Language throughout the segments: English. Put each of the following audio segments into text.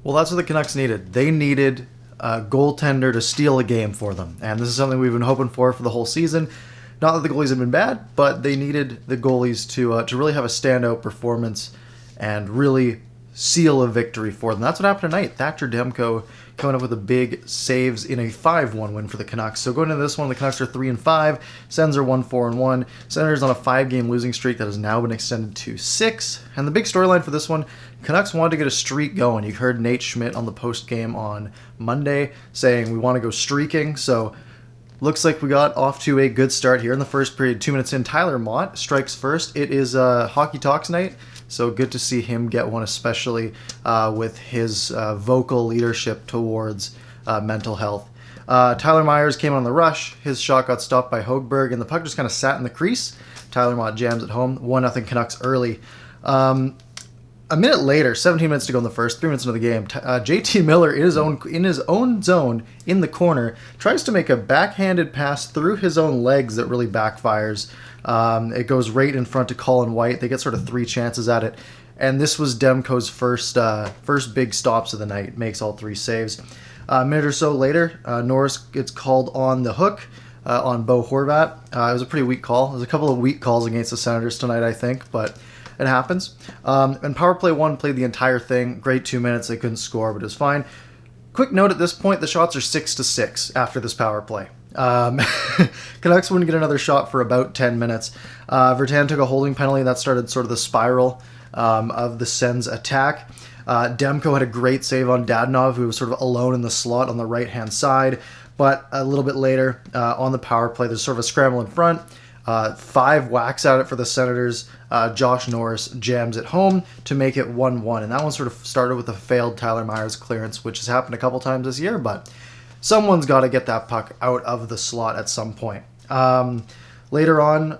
Well, that's what the Canucks needed. They needed a goaltender to steal a game for them, and this is something we've been hoping for the whole season. Not that the goalies have been bad, but they needed the goalies to really have a standout performance and really seal a victory for them. That's what happened tonight. Thatcher Demko coming up with a big saves in a 5-1 win for the Canucks. So going into this one, the Canucks are 3-5, Sens are 1-4-1. Senators on a 5-game losing streak that has now been extended to 6. And the big storyline for this one, Canucks wanted to get a streak going. You heard Nate Schmidt on the post game on Monday saying we want to go streaking. So looks like we got off to a good start here in the first period. 2 minutes in, Tyler Mott strikes first. It is Hockey Talks night, so good to see him get one, especially with his vocal leadership towards mental health. Tyler Myers came on the rush. His shot got stopped by Högberg, and the puck just kind of sat in the crease. Tyler Mott jams it home. 1-0 Canucks early. A minute later, 17 minutes to go in the first, 3 minutes into the game, JT Miller in his own zone in the corner tries to make a backhanded pass through his own legs that really backfires. It goes right in front to Colin White. They get sort of 3 chances at it, and this was Demko's first big stops of the night. Makes all 3 saves. A minute or so later, Norris gets called on the hook on Bo Horvat. It was a pretty weak call. There's a couple of weak calls against the Senators tonight, I think, but it happens. And power play 1 played the entire thing. Great 2 minutes. They couldn't score, but it was fine. Quick note at this point, the shots are 6-6 after this power play. Canucks wouldn't get another shot for about 10 minutes. Virtan took a holding penalty. That started sort of the spiral of the Sens attack. Demko had a great save on Dadonov, who was sort of alone in the slot on the right-hand side. But a little bit later, on the power play, there's sort of a scramble in front. 5 whacks at it for the Senators. Josh Norris jams it home to make it 1-1. And that one sort of started with a failed Tyler Myers clearance, which has happened a couple times this year, but someone's got to get that puck out of the slot at some point. Later on,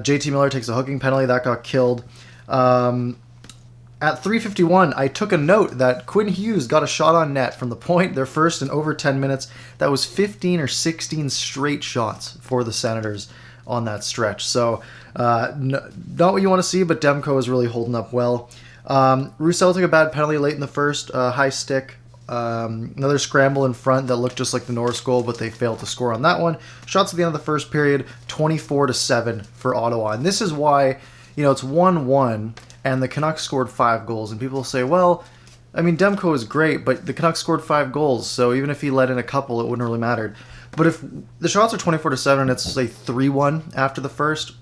JT Miller takes a hooking penalty. That got killed. At 3:51, I took a note that Quinn Hughes got a shot on net from the point, their first in over 10 minutes. That was 15 or 16 straight shots for the Senators on that stretch. So not what you want to see, but Demko is really holding up well. Roussel took a bad penalty late in the first, high stick. Another scramble in front that looked just like the Norris goal, but they failed to score on that one. Shots at the end of the first period, 24-7 for Ottawa. And this is why, it's 1-1, and the Canucks scored 5 goals. And people say, well, I mean, Demko is great, but the Canucks scored 5 goals, so even if he let in a couple, it wouldn't really matter. But if the shots are 24-7 and it's, say, 3-1 after the first,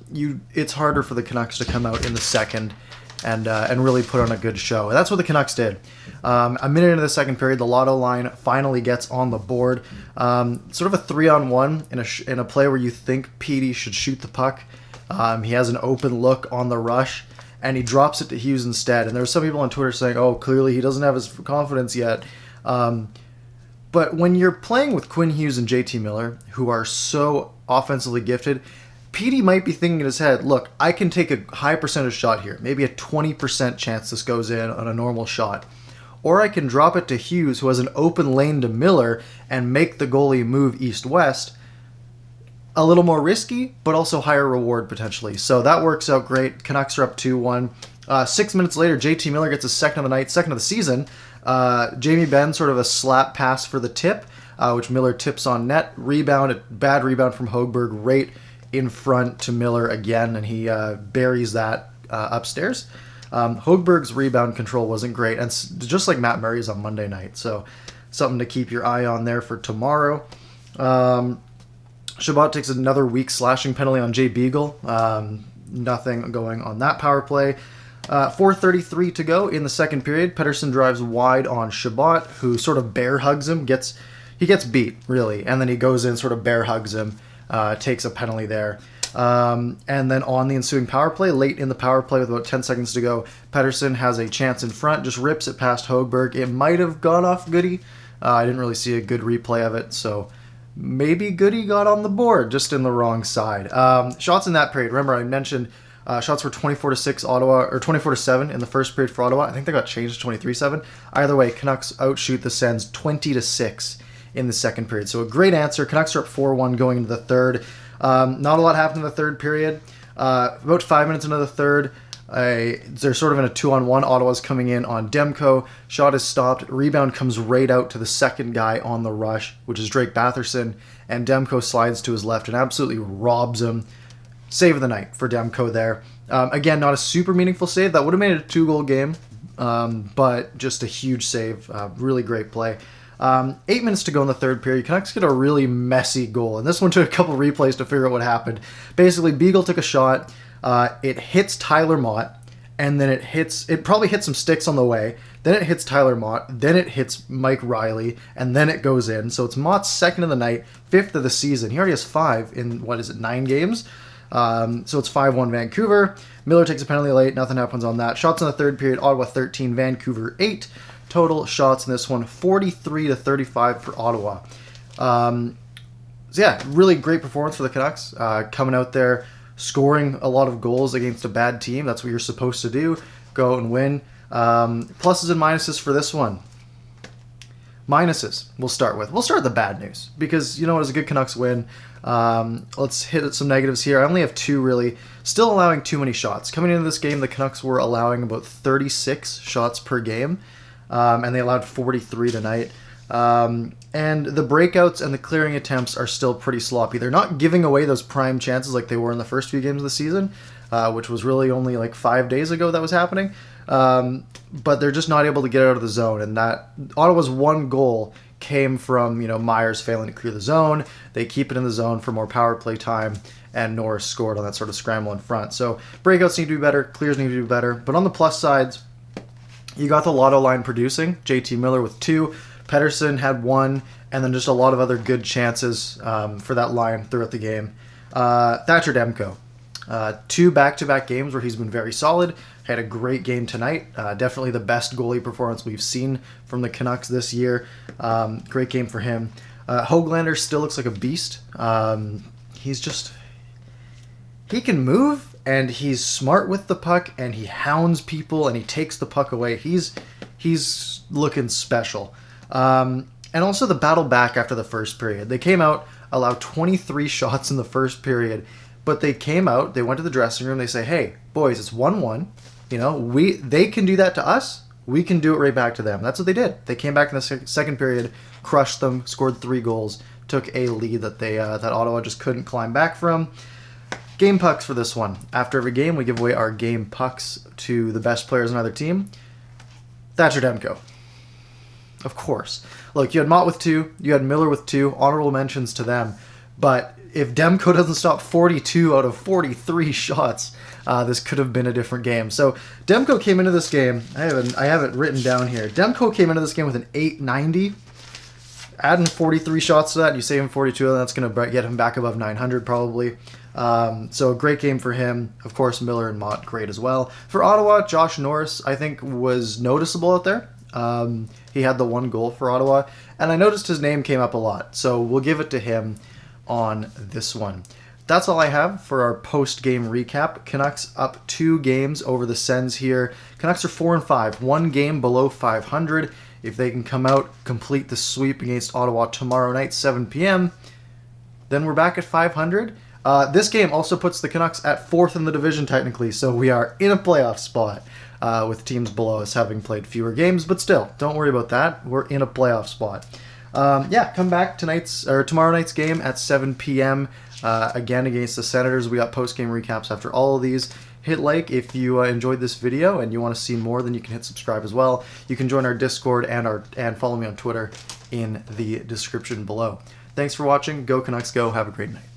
it's harder for the Canucks to come out in the second and really put on a good show. And that's what the Canucks did. A minute into the second period, the Lotto line finally gets on the board. Sort of a 3-on-1 in a play where you think Petey should shoot the puck. He has an open look on the rush, and he drops it to Hughes instead. And there were some people on Twitter saying, oh, clearly he doesn't have his confidence yet. But when you're playing with Quinn Hughes and JT Miller, who are so offensively gifted, Petey might be thinking in his head, look, I can take a high percentage shot here, maybe a 20% chance this goes in on a normal shot. Or I can drop it to Hughes, who has an open lane to Miller, and make the goalie move east-west. A little more risky, but also higher reward potentially. So that works out great. Canucks are up 2-1. 6 minutes later, JT Miller gets his second of the night, second of the season. Jamie Benn, sort of a slap pass for the tip, which Miller tips on net. Bad rebound from Högberg, right in front to Miller again, and he buries that upstairs. Högberg's rebound control wasn't great, and just like Matt Murray's on Monday night, so something to keep your eye on there for tomorrow. Chabot takes another weak slashing penalty on Jay Beagle. Nothing going on that power play. 4:33 to go in the second period. Pettersson drives wide on Chabot, who sort of bear hugs him. He gets beat, really, and then he goes in, sort of bear hugs him, takes a penalty there. And then on the ensuing power play, late in the power play with about 10 seconds to go, Pettersson has a chance in front, just rips it past Högberg. It might have gone off Goody. I didn't really see a good replay of it, so maybe Goody got on the board, just in the wrong side. Shots in that period. Remember, I mentioned shots were 24-6 Ottawa, or 24-7 in the first period for Ottawa. I think they got changed to 23-7. Either way, Canucks outshoot the Sens 20-6 in the second period. So a great answer. Canucks are up 4-1 going into the third. Not a lot happened in the third period. About 5 minutes into the third, They're sort of in a 2-on-1. Ottawa's coming in on Demko. Shot is stopped. Rebound comes right out to the second guy on the rush, which is Drake Batherson. And Demko slides to his left and absolutely robs him. Save of the night for Demko there. Again, not a super meaningful save. That would have made it a 2-goal game, but just a huge save. Really great play. 8 minutes to go in the third period. Canucks get a really messy goal, and this one took a couple replays to figure out what happened. Basically, Beagle took a shot. It hits Tyler Mott, and then it probably hits some sticks on the way. Then it hits Tyler Mott. Then it hits Mike Riley, and then it goes in. So it's Mott's second of the night, 5th of the season. He already has 5 in, 9 games? So it's 5-1 Vancouver. Miller takes a penalty late. Nothing happens on that. Shots in the third period, Ottawa 13, Vancouver 8. Total shots in this one, 43-35 for Ottawa. So yeah, really great performance for the Canucks. Coming out there, scoring a lot of goals against a bad team. That's what you're supposed to do. Go out and win. Pluses and minuses for this one. Minuses we'll start with. We'll start with the bad news because, you know, it was a good Canucks win. Let's hit at some negatives here. I only have 2 really. Still allowing too many shots. Coming into this game, the Canucks were allowing about 36 shots per game, and they allowed 43 tonight. And the breakouts and the clearing attempts are still pretty sloppy. They're not giving away those prime chances like they were in the first few games of the season, which was really only like 5 days ago that was happening. But they're just not able to get out of the zone, and that Ottawa's 1 goal came from, you know, Myers failing to clear the zone. They keep it in the zone for more power play time, and Norris scored on that sort of scramble in front. So breakouts need to be better, clears need to be better. But on the plus sides, you got the Lotto line producing. JT Miller with 2, Pettersson had 1, and then just a lot of other good chances for that line throughout the game. Thatcher Demko, 2 back-to-back games where he's been very solid. Had a great game tonight. Definitely the best goalie performance we've seen from the Canucks this year. Great game for him. Höglander still looks like a beast. He can move, and he's smart with the puck, and he hounds people, and he takes the puck away. He's looking special. And also the battle back after the first period. They came out, allowed 23 shots in the first period, but they came out, they went to the dressing room, they say, hey, boys, it's 1-1. You know, they can do that to us. We can do it right back to them. That's what they did. They came back in the second period, crushed them, scored 3 goals, took a lead that that Ottawa just couldn't climb back from. Game pucks for this one. After every game, we give away our game pucks to the best players on either team. Thatcher Demko. Of course. Look, you had Mott with 2, you had Miller with 2, honorable mentions to them. But if Demko doesn't stop 42 out of 43 shots, this could have been a different game. So Demko came into this game, I have it written down here. Demko came into this game with an .890. Adding 43 shots to that, you save him 42, and that's going to get him back above 900 probably. So a great game for him. Of course, Miller and Mott, great as well. For Ottawa, Josh Norris, I think, was noticeable out there. He had the 1 goal for Ottawa, and I noticed his name came up a lot. So we'll give it to him on this one. That's all I have for our post-game recap. Canucks up 2 games over the Sens here. Canucks are 4-5, 1 game below 500. If they can come out, complete the sweep against Ottawa tomorrow night, 7 p.m., then we're back at 500. This game also puts the Canucks at 4th in the division technically, so we are in a playoff spot with teams below us having played fewer games, but still, don't worry about that. We're in a playoff spot. Come back tomorrow night's game at 7 p.m. Again against the Senators. We got post-game recaps after all of these. Hit like if you enjoyed this video and you want to see more, then you can hit subscribe as well. You can join our Discord and follow me on Twitter in the description below. Thanks for watching. Go Canucks go. Have a great night.